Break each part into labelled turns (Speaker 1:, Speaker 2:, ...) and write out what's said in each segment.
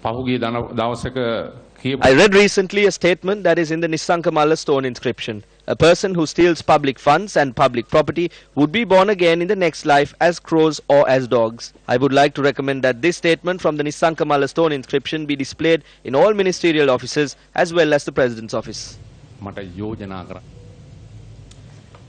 Speaker 1: I read recently a statement that is in the Nissankamala stone inscription. A person who steals public funds and public property would be born again in the next life as crows or as dogs. I would like to recommend that this statement from the Nissankamala stone inscription be displayed in all ministerial offices as well as the President's office.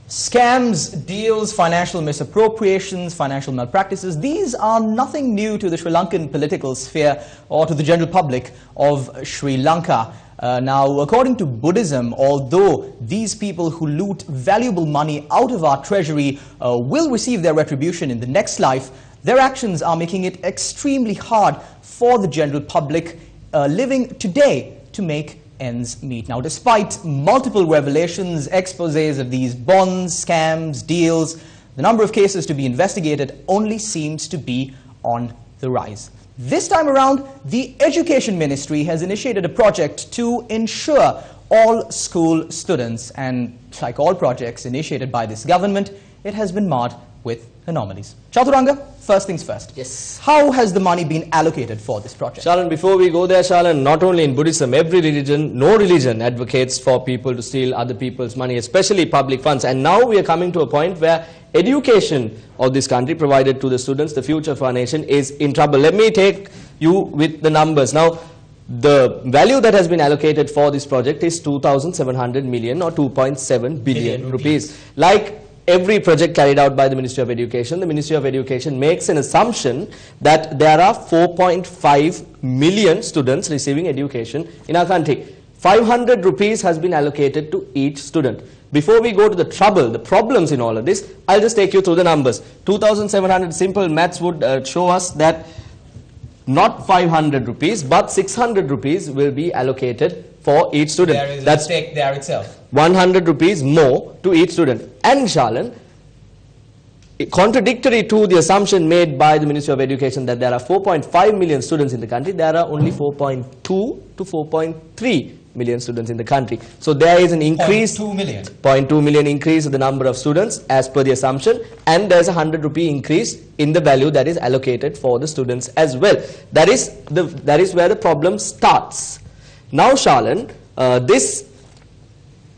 Speaker 2: Scams, deals, financial misappropriations, financial malpractices, these are nothing new to the Sri Lankan political sphere or to the general public of Sri Lanka. Now, according to Buddhism, although these people who loot valuable money out of our treasury will receive their retribution in the next life, their actions are making it extremely hard for the general public living today to make ends meet. Now, despite multiple revelations, exposés of these bonds, scams, deals, the number of cases to be investigated only seems to be on the rise. This time around, the Education Ministry has initiated a project to ensure all school students, and like all projects initiated by this government, it has been marred with anomalies. Chaturanga, first things first.
Speaker 3: Yes.
Speaker 2: How has the money been allocated for this project?
Speaker 3: Shalan, before we go there, Shalan, not only in Buddhism, every religion, no religion advocates for people to steal other people's money, especially public funds. And now we are coming to a point where education of this country provided to the students, the future of our nation, is in trouble. Let me take you with the numbers. Now, the value that has been allocated for this project is 2,700 million or 2.7 billion rupees. Like every project carried out by the Ministry of Education, the Ministry of Education makes an assumption that there are 4.5 million students receiving education in our country. 500 rupees has been allocated to each student. Before we go to the problems in all of this, I'll just take you through the numbers. 2,700 simple maths would show us that not 500 rupees, but 600 rupees will be allocated for each student.
Speaker 2: There is a mistake there itself.
Speaker 3: 100 rupees more to each student. And Shalan, contradictory to the assumption made by the Ministry of Education that there are 4.5 million students in the country, there are only 4.2 to 4.3 million students in the country. So there is an increase, 0.2 million increase in the number of students as per the assumption, and there is a 100 rupee increase in the value that is allocated for the students as well. That is where the problem starts. Now, Shalan, this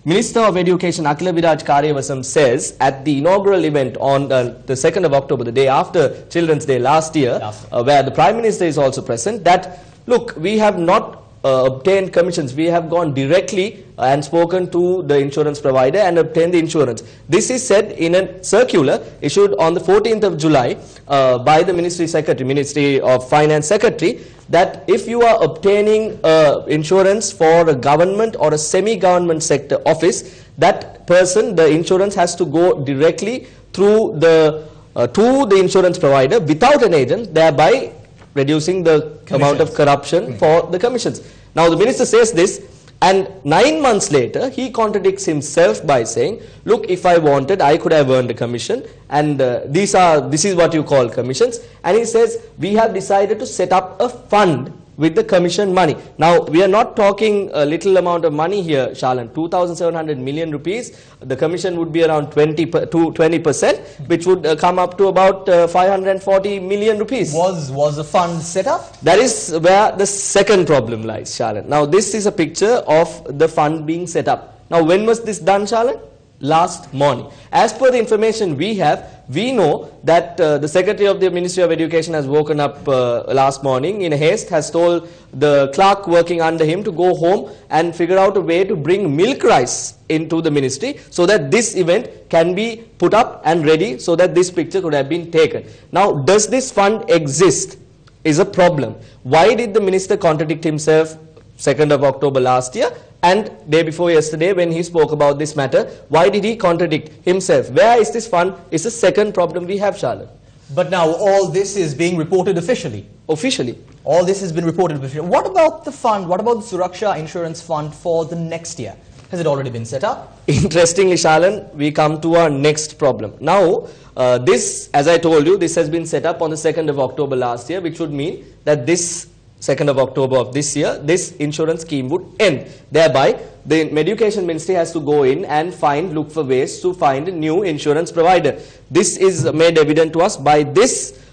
Speaker 3: Minister of Education Akila Viraj Karyavasam says at the inaugural event on the 2nd of October, the day after Children's Day last year, where the Prime Minister is also present, that look, we have not obtained commissions. We have gone directly and spoken to the insurance provider and obtained the insurance. This is said in a circular issued on the 14th of July by the Ministry of Finance Secretary, that if you are obtaining insurance for a government or a semi-government sector office, that person, the insurance has to go directly through the to the insurance provider without an agent, thereby reducing the amount of corruption for the commissions. Now the minister says this, and 9 months later he contradicts himself by saying, look, if I wanted, I could have earned a commission, and this is what you call commissions. And he says, we have decided to set up a fund with the commission money. Now, we are not talking a little amount of money here, Shalan. 2,700 million rupees. The commission would be around 20%, which would come up to about 540 million rupees.
Speaker 2: Was the fund set up?
Speaker 3: That is where the second problem lies, Shalan. Now, this is a picture of the fund being set up. Now, when was this done, Shalan? Last morning. As per the information we have, we know that the Secretary of the Ministry of Education has woken up last morning in haste, has told the clerk working under him to go home and figure out a way to bring milk rice into the ministry so that this event can be put up and ready so that this picture could have been taken. Now, does this fund exist is a problem. Why did the minister contradict himself 2nd of October last year? And day before yesterday when he spoke about this matter, why did he contradict himself? Where is this fund is the second problem we have, Charlotte.
Speaker 2: But now all this is being reported officially.
Speaker 3: Officially.
Speaker 2: All this has been reported officially. What about the fund? What about the Suraksha Insurance Fund for the next year? Has it already been set up?
Speaker 3: Interestingly, Shalan, we come to our next problem. Now, this, as I told you, this has been set up on the 2nd of October last year, which would mean that this 2nd of October of this year, this insurance scheme would end. Thereby, the Education Ministry has to go in and look for ways to find a new insurance provider. This is made evident to us by this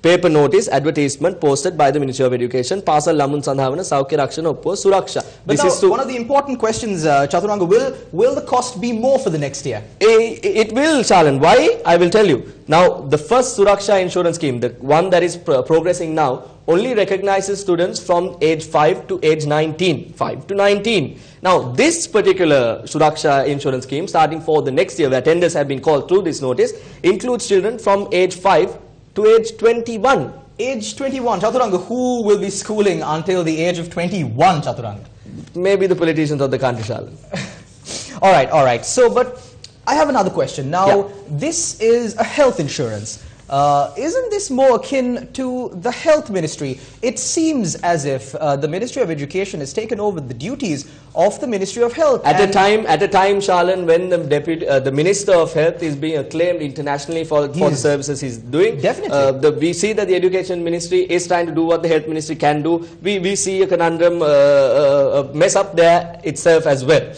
Speaker 3: paper notice advertisement posted by the Ministry of Education. Pasal lamun sandhavana saukya rakshana oppuwa suraksha.
Speaker 2: But this is one of the important questions, Chaturanga, will the cost be more for the next year?
Speaker 3: It will, Shalan. Why? I will tell you. Now, the first Suraksha insurance scheme, the one that is progressing now, only recognizes students from age 5 to age 19. 5 to 19. Now, this particular Suraksha insurance scheme, starting for the next year, where tenders have been called through this notice, includes children from age 5 to age 21.
Speaker 2: Age 21. Chaturanga, who will be schooling until the age of 21, Chaturanga?
Speaker 3: Maybe the politicians of the country, Shalan.
Speaker 2: All right. So, but I have another question. Now, this is a health insurance. Isn't this more akin to the health ministry? It seems as if the Ministry of Education has taken over the duties of the Ministry of Health.
Speaker 3: At a time, Shalan, when the Minister of Health is being acclaimed internationally for the services he's doing.
Speaker 2: Definitely.
Speaker 3: We see that the Education Ministry is trying to do what the Health Ministry can do. We see a conundrum mess up there itself as well.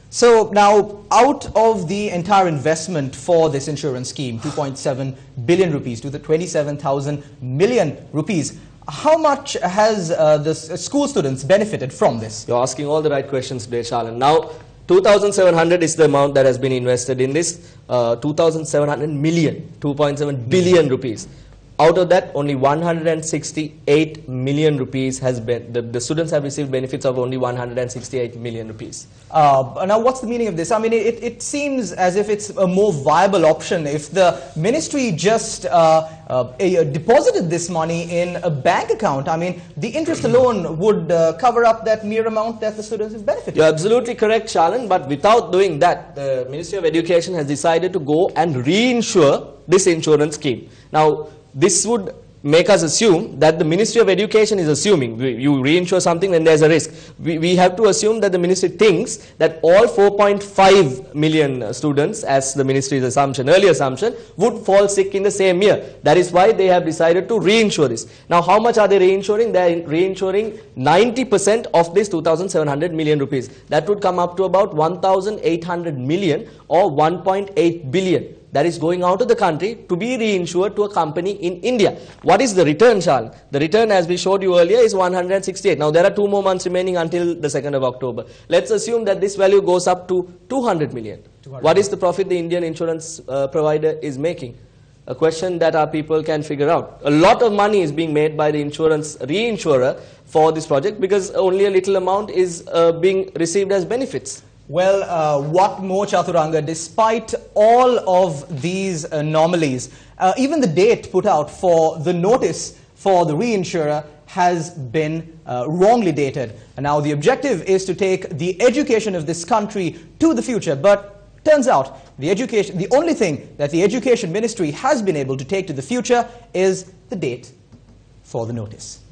Speaker 2: So now, out of the entire investment for this insurance scheme, 2.7 billion rupees to the 27,000 million rupees, how much has the school students benefited from this?
Speaker 3: You're asking all the right questions today, Shalan. Now, 2,700 is the amount that has been invested in this, 2,700 million, 2.7 billion rupees. Out of that, only 168 million rupees has been, the students have received benefits of only 168 million rupees.
Speaker 2: Now, what's the meaning of this? I mean, it seems as if it's a more viable option if the ministry just deposited this money in a bank account. I mean, the interest alone would cover up that mere amount that the students have benefited.
Speaker 3: You're absolutely correct, Shalan, but without doing that, the Ministry of Education has decided to go and reinsure this insurance scheme. Now, this would make us assume that the Ministry of Education is assuming, you reinsure something when there's a risk. We have to assume that the ministry thinks that all 4.5 million students, as the ministry's assumption, early assumption, would fall sick in the same year. That is why they have decided to reinsure this. Now, how much are they reinsuring? They are reinsuring 90% of this 2,700 million rupees. That would come up to about 1,800 million or 1.8 billion. That is going out of the country to be reinsured to a company in India. What is the return, Shal? The return, as we showed you earlier, is 168. Now, there are 2 more months remaining until the 2nd of October. Let's assume that this value goes up to 200 million. What is the profit the Indian insurance provider is making? A question that our people can figure out. A lot of money is being made by the insurance reinsurer for this project because only a little amount is being received as benefits.
Speaker 2: Well, what more, Chaturanga, despite all of these anomalies, even the date put out for the notice for the reinsurer has been wrongly dated. And now the objective is to take the education of this country to the future. But turns out the only thing that the Education Ministry has been able to take to the future is the date for the notice.